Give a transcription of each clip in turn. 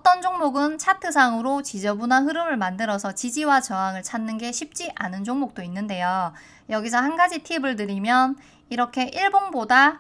어떤 종목은 차트상으로 지저분한 흐름을 만들어서 지지와 저항을 찾는 게 쉽지 않은 종목도 있는데요. 여기서 한 가지 팁을 드리면 이렇게 일봉보다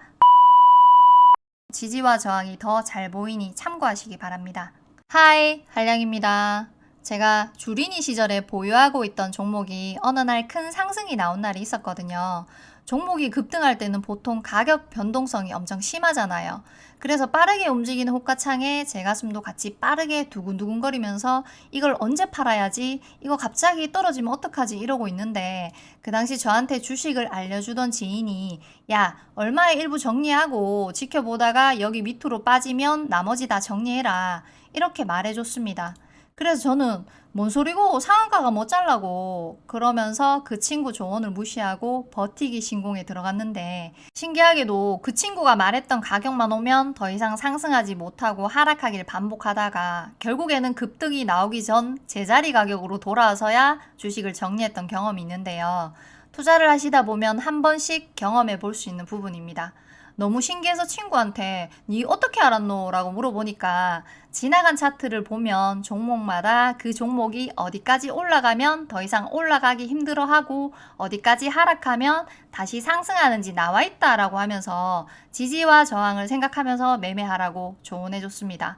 지지와 저항이 더 잘 보이니 참고하시기 바랍니다. 하이, 한량입니다. 제가 주린이 시절에 보유하고 있던 종목이 어느 날 큰 상승이 나온 날이 있었거든요. 종목이 급등할 때는 보통 가격 변동성이 엄청 심하잖아요. 그래서 빠르게 움직이는 호가창에 제 가슴도 같이 빠르게 두근두근거리면서 이걸 언제 팔아야지? 이거 갑자기 떨어지면 어떡하지? 이러고 있는데 그 당시 저한테 주식을 알려주던 지인이 야, 얼마에 일부 정리하고 지켜보다가 여기 밑으로 빠지면 나머지 다 정리해라. 이렇게 말해줬습니다. 그래서 저는 뭔 소리고 상한가가 뭐 잘라고 그러면서 그 친구 조언을 무시하고 버티기 신공에 들어갔는데 신기하게도 그 친구가 말했던 가격만 오면 더 이상 상승하지 못하고 하락하길 반복하다가 결국에는 급등이 나오기 전 제자리 가격으로 돌아와서야 주식을 정리했던 경험이 있는데요. 투자를 하시다 보면 한 번씩 경험해 볼 수 있는 부분입니다. 너무 신기해서 친구한테 니 어떻게 알았노? 라고 물어보니까 지나간 차트를 보면 종목마다 그 종목이 어디까지 올라가면 더 이상 올라가기 힘들어하고 어디까지 하락하면 다시 상승하는지 나와 있다라고 하면서 지지와 저항을 생각하면서 매매하라고 조언해 줬습니다.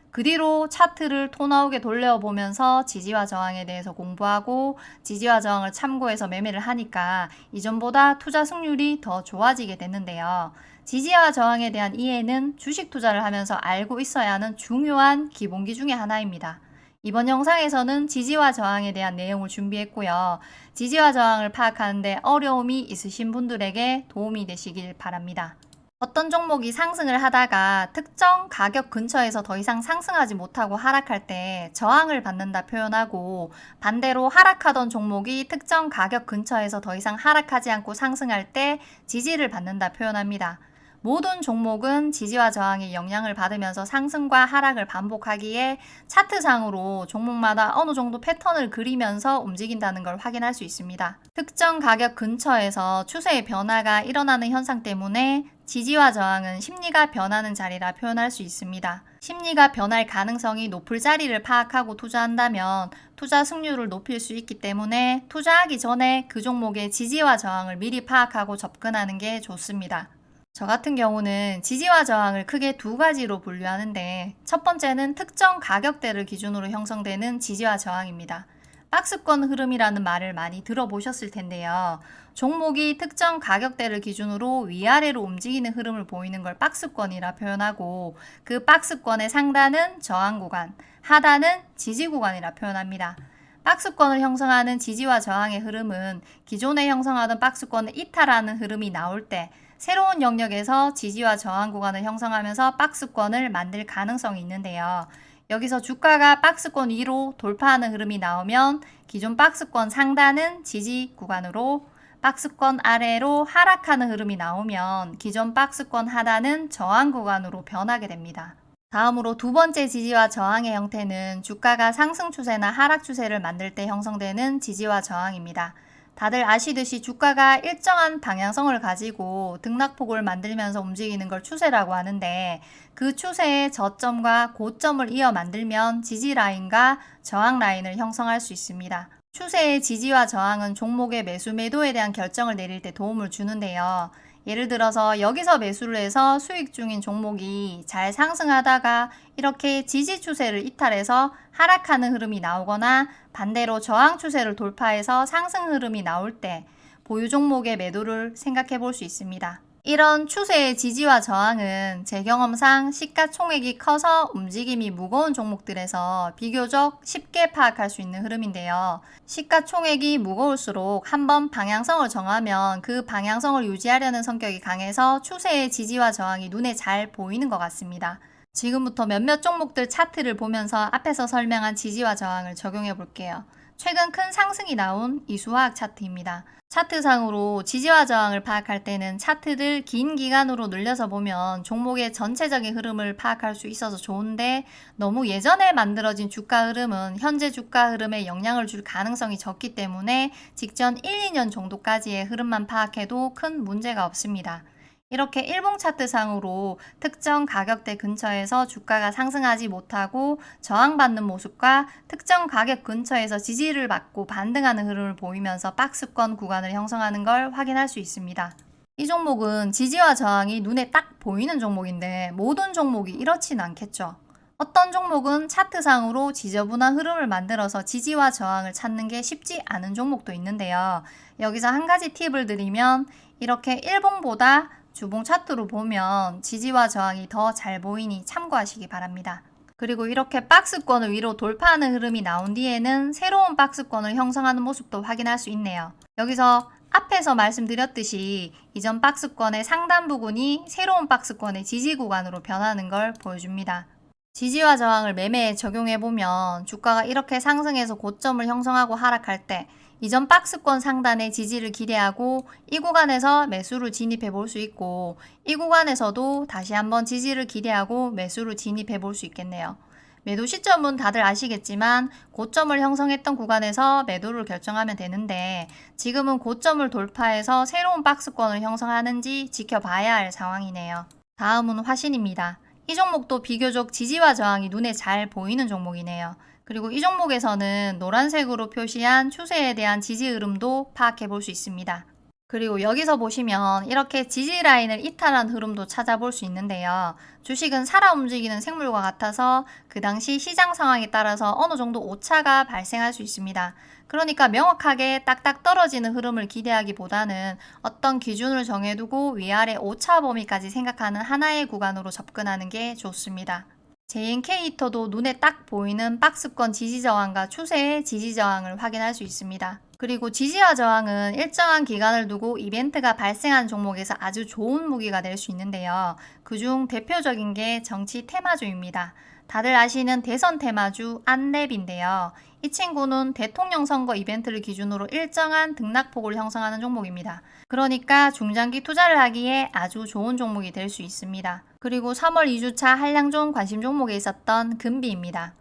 그 뒤로 차트를 토 나오게 돌려보면서 지지와 저항에 대해서 공부하고 지지와 저항을 참고해서 매매를 하니까 이전보다 투자 승률이 더 좋아지게 됐는데요. 지지와 저항에 대한 이해는 주식 투자를 하면서 알고 있어야 하는 중요한 기본기 중에 하나입니다. 이번 영상에서는 지지와 저항에 대한 내용을 준비했고요. 지지와 저항을 파악하는데 어려움이 있으신 분들에게 도움이 되시길 바랍니다. 어떤 종목이 상승을 하다가 특정 가격 근처에서 더 이상 상승하지 못하고 하락할 때 저항을 받는다 표현하고 반대로 하락하던 종목이 특정 가격 근처에서 더 이상 하락하지 않고 상승할 때 지지를 받는다 표현합니다. 모든 종목은 지지와 저항의 영향을 받으면서 상승과 하락을 반복하기에 차트상으로 종목마다 어느 정도 패턴을 그리면서 움직인다는 걸 확인할 수 있습니다. 특정 가격 근처에서 추세의 변화가 일어나는 현상 때문에 지지와 저항은 심리가 변하는 자리라 표현할 수 있습니다. 심리가 변할 가능성이 높을 자리를 파악하고 투자한다면 투자 승률을 높일 수 있기 때문에 투자하기 전에 그 종목의 지지와 저항을 미리 파악하고 접근하는 게 좋습니다. 저 같은 경우는 지지와 저항을 크게 두 가지로 분류하는데 첫 번째는 특정 가격대를 기준으로 형성되는 지지와 저항입니다. 박스권 흐름이라는 말을 많이 들어보셨을 텐데요. 종목이 특정 가격대를 기준으로 위아래로 움직이는 흐름을 보이는 걸 박스권이라 표현하고 그 박스권의 상단은 저항 구간, 하단은 지지 구간이라 표현합니다. 박스권을 형성하는 지지와 저항의 흐름은 기존에 형성하던 박스권을 이탈하는 흐름이 나올 때 새로운 영역에서 지지와 저항 구간을 형성하면서 박스권을 만들 가능성이 있는데요. 여기서 주가가 박스권 위로 돌파하는 흐름이 나오면 기존 박스권 상단은 지지 구간으로 박스권 아래로 하락하는 흐름이 나오면 기존 박스권 하단은 저항 구간으로 변하게 됩니다. 다음으로 두 번째 지지와 저항의 형태는 주가가 상승 추세나 하락 추세를 만들 때 형성되는 지지와 저항입니다. 다들 아시듯이 주가가 일정한 방향성을 가지고 등락폭을 만들면서 움직이는 걸 추세라고 하는데 그 추세의 저점과 고점을 이어 만들면 지지 라인과 저항 라인을 형성할 수 있습니다. 추세의 지지와 저항은 종목의 매수 매도에 대한 결정을 내릴 때 도움을 주는데요. 예를 들어서 여기서 매수를 해서 수익 중인 종목이 잘 상승하다가 이렇게 지지 추세를 이탈해서 하락하는 흐름이 나오거나 반대로 저항 추세를 돌파해서 상승 흐름이 나올 때 보유 종목의 매도를 생각해 볼 수 있습니다. 이런 추세의 지지와 저항은 제 경험상 시가총액이 커서 움직임이 무거운 종목들에서 비교적 쉽게 파악할 수 있는 흐름인데요. 시가총액이 무거울수록 한번 방향성을 정하면 그 방향성을 유지하려는 성격이 강해서 추세의 지지와 저항이 눈에 잘 보이는 것 같습니다. 지금부터 몇몇 종목들 차트를 보면서 앞에서 설명한 지지와 저항을 적용해 볼게요. 최근 큰 상승이 나온 이수화학 차트입니다. 차트상으로 지지와 저항을 파악할 때는 차트를 긴 기간으로 늘려서 보면 종목의 전체적인 흐름을 파악할 수 있어서 좋은데 너무 예전에 만들어진 주가 흐름은 현재 주가 흐름에 영향을 줄 가능성이 적기 때문에 직전 1, 2년 정도까지의 흐름만 파악해도 큰 문제가 없습니다. 이렇게 일봉 차트상으로 특정 가격대 근처에서 주가가 상승하지 못하고 저항받는 모습과 특정 가격 근처에서 지지를 받고 반등하는 흐름을 보이면서 박스권 구간을 형성하는 걸 확인할 수 있습니다. 이 종목은 지지와 저항이 눈에 딱 보이는 종목인데 모든 종목이 이렇진 않겠죠. 어떤 종목은 차트상으로 지저분한 흐름을 만들어서 지지와 저항을 찾는 게 쉽지 않은 종목도 있는데요. 여기서 한 가지 팁을 드리면 이렇게 일봉보다 주봉 차트로 보면 지지와 저항이 더 잘 보이니 참고하시기 바랍니다. 그리고 이렇게 박스권을 위로 돌파하는 흐름이 나온 뒤에는 새로운 박스권을 형성하는 모습도 확인할 수 있네요. 여기서 앞에서 말씀드렸듯이 이전 박스권의 상단 부분이 새로운 박스권의 지지 구간으로 변하는 걸 보여줍니다. 지지와 저항을 매매에 적용해보면 주가가 이렇게 상승해서 고점을 형성하고 하락할 때 이전 박스권 상단의 지지를 기대하고 이 구간에서 매수를 진입해 볼 수 있고 이 구간에서도 다시 한번 지지를 기대하고 매수를 진입해 볼 수 있겠네요. 매도 시점은 다들 아시겠지만 고점을 형성했던 구간에서 매도를 결정하면 되는데 지금은 고점을 돌파해서 새로운 박스권을 형성하는지 지켜봐야 할 상황이네요. 다음은 화신입니다. 이 종목도 비교적 지지와 저항이 눈에 잘 보이는 종목이네요. 그리고 이 종목에서는 노란색으로 표시한 추세에 대한 지지 흐름도 파악해 볼 수 있습니다. 그리고 여기서 보시면 이렇게 지지 라인을 이탈한 흐름도 찾아볼 수 있는데요. 주식은 살아 움직이는 생물과 같아서 그 당시 시장 상황에 따라서 어느 정도 오차가 발생할 수 있습니다. 그러니까 명확하게 딱딱 떨어지는 흐름을 기대하기보다는 어떤 기준을 정해두고 위아래 오차 범위까지 생각하는 하나의 구간으로 접근하는 게 좋습니다. JNK 히터도 눈에 딱 보이는 박스권 지지 저항과 추세의 지지 저항을 확인할 수 있습니다. 그리고 지지와 저항은 일정한 기간을 두고 이벤트가 발생한 종목에서 아주 좋은 무기가 될 수 있는데요. 그중 대표적인 게 정치 테마주입니다. 다들 아시는 대선 테마주 안랩인데요. 이 친구는 대통령 선거 이벤트를 기준으로 일정한 등락폭을 형성하는 종목입니다. 그러니까 중장기 투자를 하기에 아주 좋은 종목이 될 수 있습니다. 그리고 3월 2주차 한량종 관심 종목에 있었던 금비입니다.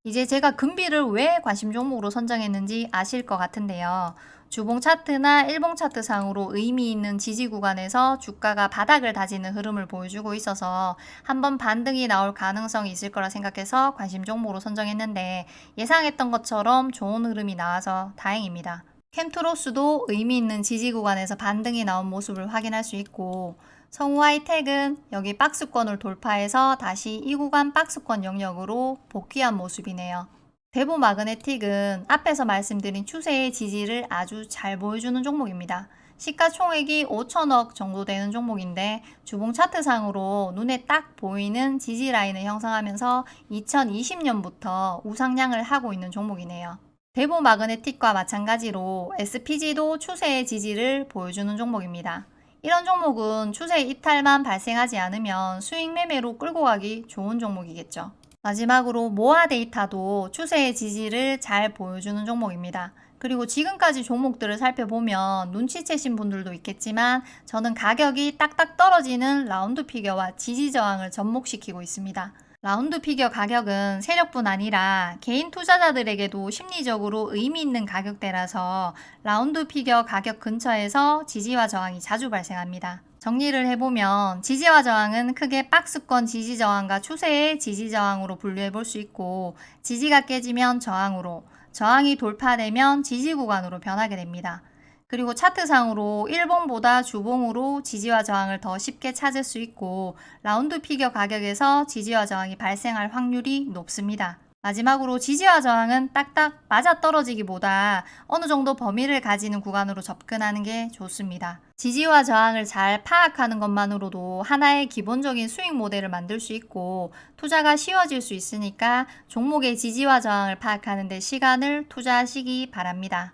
이제 제가 금비를 왜 관심 종목으로 선정했는지 아실 것 같은데요. 주봉 차트나 일봉 차트 상으로 의미 있는 지지 구간에서 주가가 바닥을 다지는 흐름을 보여주고 있어서 한번 반등이 나올 가능성이 있을 거라 생각해서 관심 종목으로 선정했는데 예상했던 것처럼 좋은 흐름이 나와서 다행입니다. 캠트로스도 의미 있는 지지 구간에서 반등이 나온 모습을 확인할 수 있고 성우하이텍은 여기 박스권을 돌파해서 다시 이 구간 박스권 영역으로 복귀한 모습이네요. 대부 마그네틱은 앞에서 말씀드린 추세의 지지를 아주 잘 보여주는 종목입니다. 시가총액이 5천억 정도 되는 종목인데 주봉 차트상으로 눈에 딱 보이는 지지 라인을 형성하면서 2020년부터 우상향을 하고 있는 종목이네요. 대부 마그네틱과 마찬가지로 SPG도 추세의 지지를 보여주는 종목입니다. 이런 종목은 추세 이탈만 발생하지 않으면 수익 매매로 끌고 가기 좋은 종목이겠죠. 마지막으로 모아 데이터도 추세의 지지를 잘 보여주는 종목입니다. 그리고 지금까지 종목들을 살펴보면 눈치채신 분들도 있겠지만 저는 가격이 딱딱 떨어지는 라운드 피겨와 지지 저항을 접목시키고 있습니다. 라운드 피겨 가격은 세력뿐 아니라 개인 투자자들에게도 심리적으로 의미 있는 가격대라서 라운드 피겨 가격 근처에서 지지와 저항이 자주 발생합니다. 정리를 해보면 지지와 저항은 크게 박스권 지지 저항과 추세의 지지 저항으로 분류해 볼 수 있고 지지가 깨지면 저항으로, 저항이 돌파되면 지지 구간으로 변하게 됩니다. 그리고 차트상으로 일봉보다 주봉으로 지지와 저항을 더 쉽게 찾을 수 있고 라운드 피겨 가격에서 지지와 저항이 발생할 확률이 높습니다. 마지막으로 지지와 저항은 딱딱 맞아떨어지기보다 어느 정도 범위를 가지는 구간으로 접근하는 게 좋습니다. 지지와 저항을 잘 파악하는 것만으로도 하나의 기본적인 수익 모델을 만들 수 있고 투자가 쉬워질 수 있으니까 종목의 지지와 저항을 파악하는 데 시간을 투자하시기 바랍니다.